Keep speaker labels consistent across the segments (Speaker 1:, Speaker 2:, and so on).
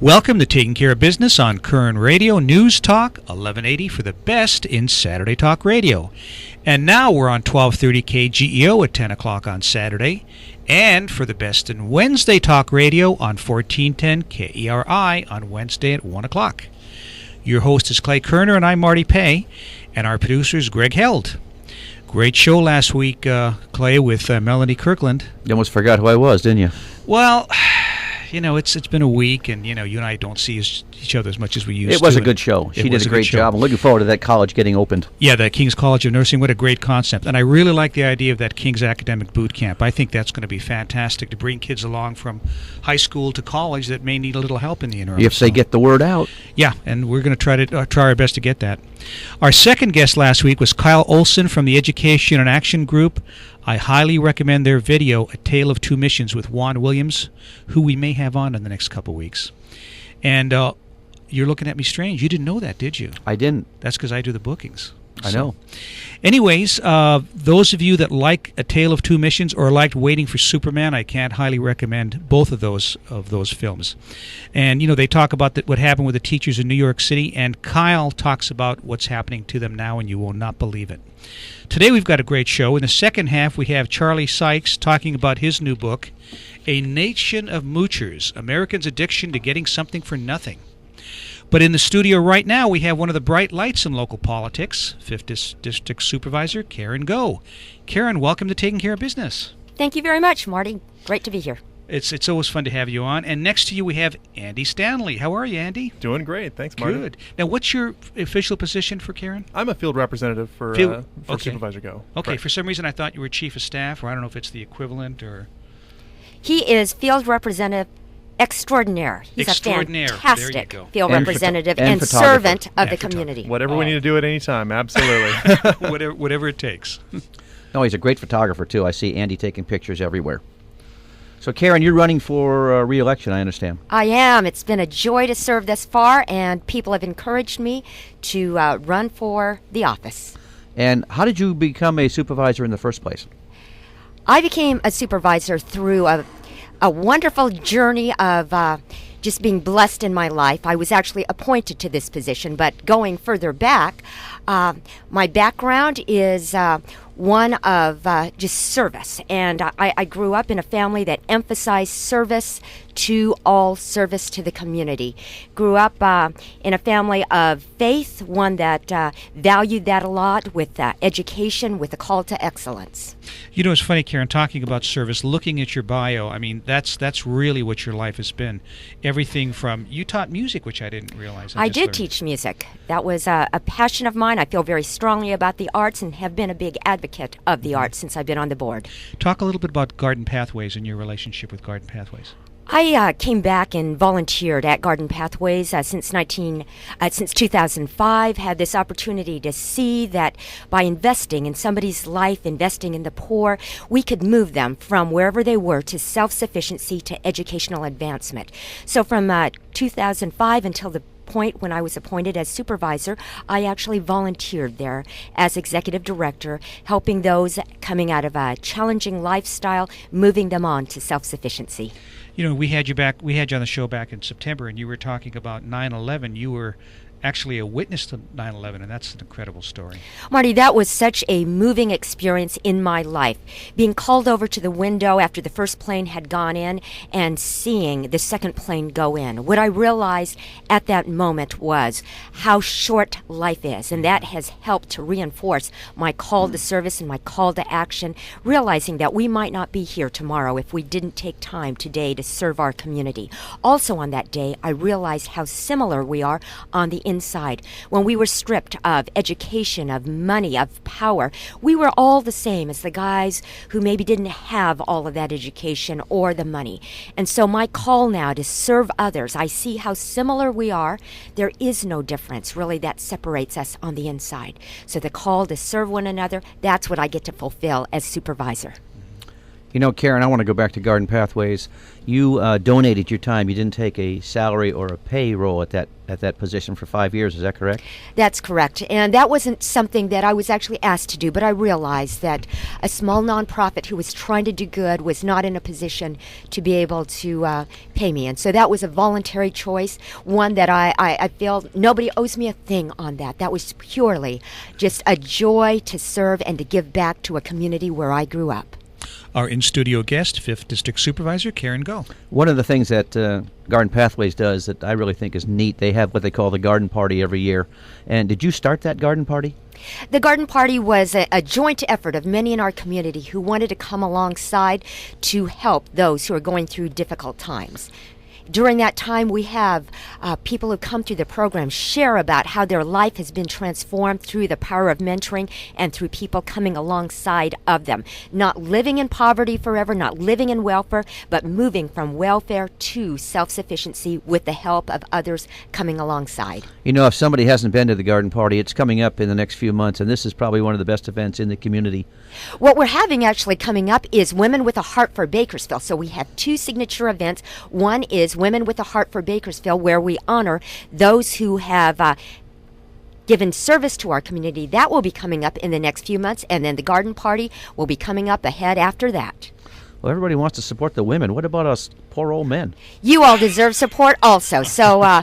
Speaker 1: Welcome to Taking Care of Business on Kern Radio News Talk 1180 for the best in Saturday Talk Radio. And now we're on 1230 KGEO at 10 o'clock on Saturday, and for the best in Wednesday Talk Radio on 1410 KERI on Wednesday at 1 o'clock. Your host is Clay Koerner, and I'm Marty Pay, and our producer is Greg Held. Great show last week, Clay, with Melanie Kirkland.
Speaker 2: You almost forgot who I was, didn't you?
Speaker 1: Well, you know, it's been a week, and, you know, you and I don't see each other as much as we used to.
Speaker 2: It was a good show. She did a great job. I'm looking forward to that college getting opened.
Speaker 1: Yeah, the King's College of Nursing, what a great concept. And I really like the idea of that King's Academic Boot Camp. I think that's going to be fantastic to bring kids along from high school to college that may need a little help in the interim.
Speaker 2: If they get the word out.
Speaker 1: Yeah, and we're going to try our best to get that. Our second guest last week was Kyle Olson from the Education and Action Group. I highly recommend their video, A Tale of Two Missions, with Juan Williams, who we may have on in the next couple weeks. And you're looking at me strange. You didn't know that, did you?
Speaker 2: I didn't.
Speaker 1: That's because I do the bookings.
Speaker 2: I know.
Speaker 1: Anyways, those of you that like A Tale of Two Missions or liked Waiting for Superman, I can't highly recommend both of those films. And, you know, they talk about what happened with the teachers in New York City, and Kyle talks about what's happening to them now, and you will not believe it. Today we've got a great show. In the second half, we have Charlie Sykes talking about his new book, A Nation of Moochers, Americans' Addiction to Getting Something for Nothing. But in the studio right now, we have one of the bright lights in local politics, 5th District Supervisor Karen Goh. Karen, welcome to Taking Care of Business.
Speaker 3: Thank you very much, Marty. Great to be here.
Speaker 1: It's always fun to have you on. And next to you, we have Andy Stanley. How are you, Andy?
Speaker 4: Doing great. Thanks, Marty.
Speaker 1: Good. Now, what's your official position for Karen?
Speaker 4: I'm a field representative for Supervisor Goh.
Speaker 1: Okay.
Speaker 4: Right.
Speaker 1: For some reason, I thought you were chief of staff, or I don't know if it's the equivalent, or...
Speaker 3: He is field representative extraordinaire. He's a fantastic field representative and servant of the community.
Speaker 4: Whatever we need to do at any time, absolutely.
Speaker 1: whatever it takes.
Speaker 2: No, he's a great photographer, too. I see Andy taking pictures everywhere. So, Karen, you're running for re-election, I understand.
Speaker 3: I am. It's been a joy to serve thus far, and people have encouraged me to run for the office.
Speaker 2: And how did you become a supervisor in the first place?
Speaker 3: I became a supervisor through a wonderful journey of just being blessed in my life. I was actually appointed to this position, but going further back, my background is one of just service. And I grew up in a family that emphasized service to all, service to the community. Grew up in a family of faith, one that valued that a lot, with education, with a call to excellence.
Speaker 1: You know, it's funny, Karen, talking about service, looking at your bio, I mean, that's really what your life has been. Everything from, you taught music, which I didn't realize.
Speaker 3: I did teach music. That was a passion of mine. I feel very strongly about the arts and have been a big advocate of the arts since I've been on the board.
Speaker 1: Talk a little bit about Garden Pathways and your relationship with Garden Pathways.
Speaker 3: I came back and volunteered at Garden Pathways since 2005. Had this opportunity to see that by investing in somebody's life, investing in the poor, we could move them from wherever they were to self-sufficiency to educational advancement. So from 2005 until the point when I was appointed as supervisor, I actually volunteered there as executive director, helping those coming out of a challenging lifestyle, moving them on to self-sufficiency.
Speaker 1: You know, we had you on the show back in September, and you were talking about 9/11. You were actually a witness to 9/11, and that's an incredible story.
Speaker 3: Marty, that was such a moving experience in my life. Being called over to the window after the first plane had gone in and seeing the second plane go in. What I realized at that moment was how short life is, and that has helped to reinforce my call to service and my call to action, realizing that we might not be here tomorrow if we didn't take time today to serve our community. Also on that day, I realized how similar we are on the inside. When we were stripped of education, of money, of power, we were all the same as the guys who maybe didn't have all of that education or the money. And so my call now to serve others, I see how similar we are. There is no difference really that separates us on the inside. So the call to serve one another, that's what I get to fulfill as supervisor.
Speaker 2: You know, Karen, I want to go back to Garden Pathways. You donated your time. You didn't take a salary or a payroll at that position for 5 years. Is that correct?
Speaker 3: That's correct. And that wasn't something that I was actually asked to do, but I realized that a small nonprofit who was trying to do good was not in a position to be able to pay me. And so that was a voluntary choice, one that I feel nobody owes me a thing on that. That was purely just a joy to serve and to give back to a community where I grew up.
Speaker 1: Our in-studio guest, 5th District Supervisor Karen Goh.
Speaker 2: One of the things that Garden Pathways does that I really think is neat, they have what they call the garden party every year. And did you start that garden party?
Speaker 3: The garden party was a joint effort of many in our community who wanted to come alongside to help those who are going through difficult times. During that time, we have people who come through the program share about how their life has been transformed through the power of mentoring and through people coming alongside of them. Not living in poverty forever, not living in welfare, but moving from welfare to self-sufficiency with the help of others coming alongside.
Speaker 2: You know, if somebody hasn't been to the garden party, it's coming up in the next few months, and this is probably one of the best events in the community.
Speaker 3: What we're having actually coming up is Women with a Heart for Bakersfield. So we have two signature events. One is Women with a Heart for Bakersfield, where we honor those who have given service to our community. That will be coming up in the next few months, and then the garden party will be coming up ahead after that.
Speaker 2: Well, everybody wants to support the women. What about us poor old men?
Speaker 3: You all deserve support also. So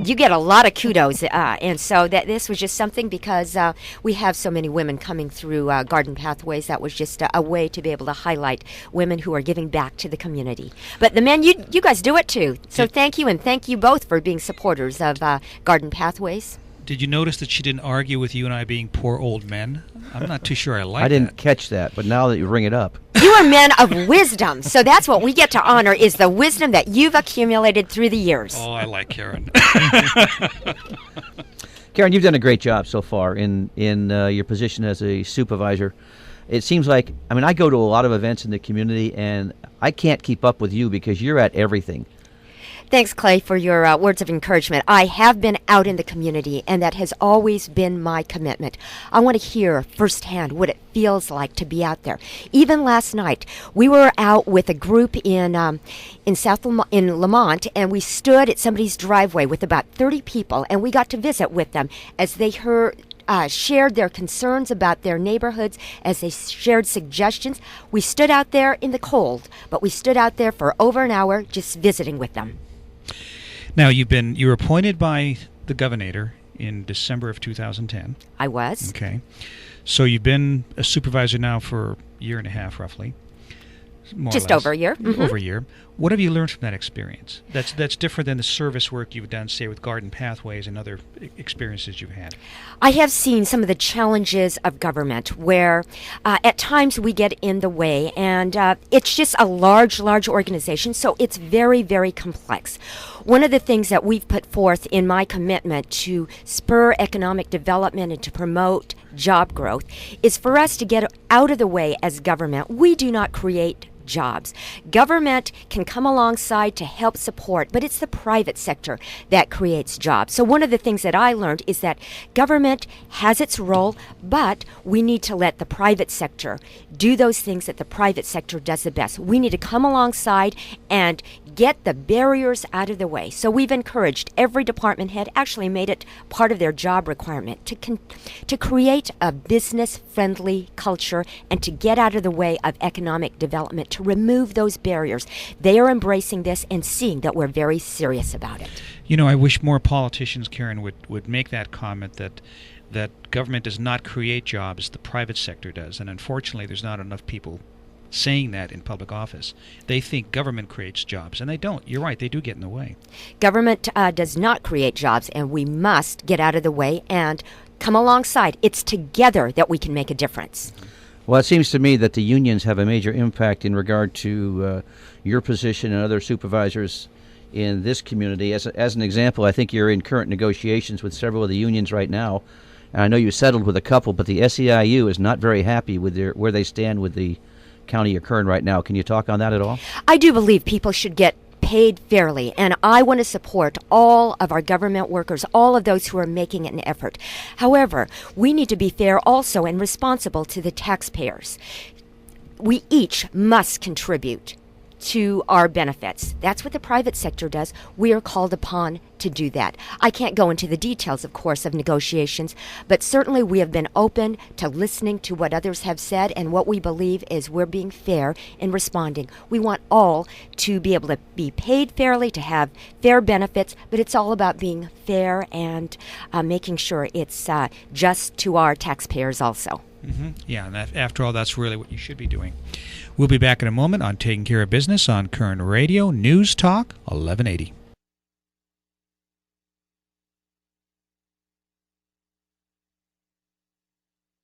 Speaker 3: you get a lot of kudos, and so that this was just something because we have so many women coming through Garden Pathways. That was just a way to be able to highlight women who are giving back to the community. But the men, you guys do it too. So thank you, and thank you both for being supporters of Garden Pathways.
Speaker 1: Did you notice that she didn't argue with you and I being poor old men? I'm not too sure I like that.
Speaker 2: I didn't catch that, but now that you bring it up.
Speaker 3: You are men of wisdom, so that's what we get to honor is the wisdom that you've accumulated through the years.
Speaker 1: Oh, I like Karen.
Speaker 2: Karen, you've done a great job so far in your position as a supervisor. It seems like, I mean, I go to a lot of events in the community, and I can't keep up with you because you're at everything.
Speaker 3: Thanks, Clay, for your words of encouragement. I have been out in the community, and that has always been my commitment. I want to hear firsthand what it feels like to be out there. Even last night, we were out with a group in Lamont, and we stood at somebody's driveway with about 30 people, and we got to visit with them as they shared their concerns about their neighborhoods, as they shared suggestions. We stood out there in the cold, but we stood out there for over an hour just visiting with them.
Speaker 1: Now, you were appointed by the governor in December of 2010.
Speaker 3: I was.
Speaker 1: Okay. So you've been a supervisor now for a year and a half, roughly.
Speaker 3: Just over a year. Mm-hmm.
Speaker 1: Over a year. What have you learned from that experience? That's different than the service work you've done, say, with Garden Pathways and other experiences you've had.
Speaker 3: I have seen some of the challenges of government where at times we get in the way, and it's just a large organization, so it's very, very complex. One of the things that we've put forth in my commitment to spur economic development and to promote job growth is for us to get out of the way as government. We do not create jobs. Government can come alongside to help support, but it's the private sector that creates jobs. So one of the things that I learned is that government has its role, but we need to let the private sector do those things that the private sector does the best. We need to come alongside and get the barriers out of the way. So we've encouraged every department head, actually made it part of their job requirement, to create a business-friendly culture and to get out of the way of economic development, to remove those barriers. They are embracing this and seeing that we're very serious about it.
Speaker 1: You know, I wish more politicians, Karen, would make that comment that government does not create jobs, the private sector does. And unfortunately, there's not enough people saying that in public office. They think government creates jobs, and they don't. You're right, they do get in the way. Government
Speaker 3: does not create jobs, and we must get out of the way and come alongside. It's together that we can make a difference.
Speaker 2: Well, it seems to me that the unions have a major impact in regard to your position and other supervisors in this community. As an example, I think you're in current negotiations with several of the unions right now, and I know you settled with a couple, but the SEIU is not very happy with where they stand with the County of Kern right now. Can you talk on that at all?
Speaker 3: I do believe people should get paid fairly, and I want to support all of our government workers, all of those who are making an effort. However, we need to be fair also and responsible to the taxpayers. we each must contribute to our benefits. That's what the private sector does. We are called upon to do that. I can't go into the details, of course, of negotiations, but certainly we have been open to listening to what others have said, and what we believe is we're being fair in responding. We want all to be able to be paid fairly, to have fair benefits, but it's all about being fair and making sure it's just to our taxpayers also.
Speaker 1: Mm-hmm. Yeah, and after all, that's really what you should be doing. We'll be back in a moment on Taking Care of Business on Kern Radio News Talk 1180.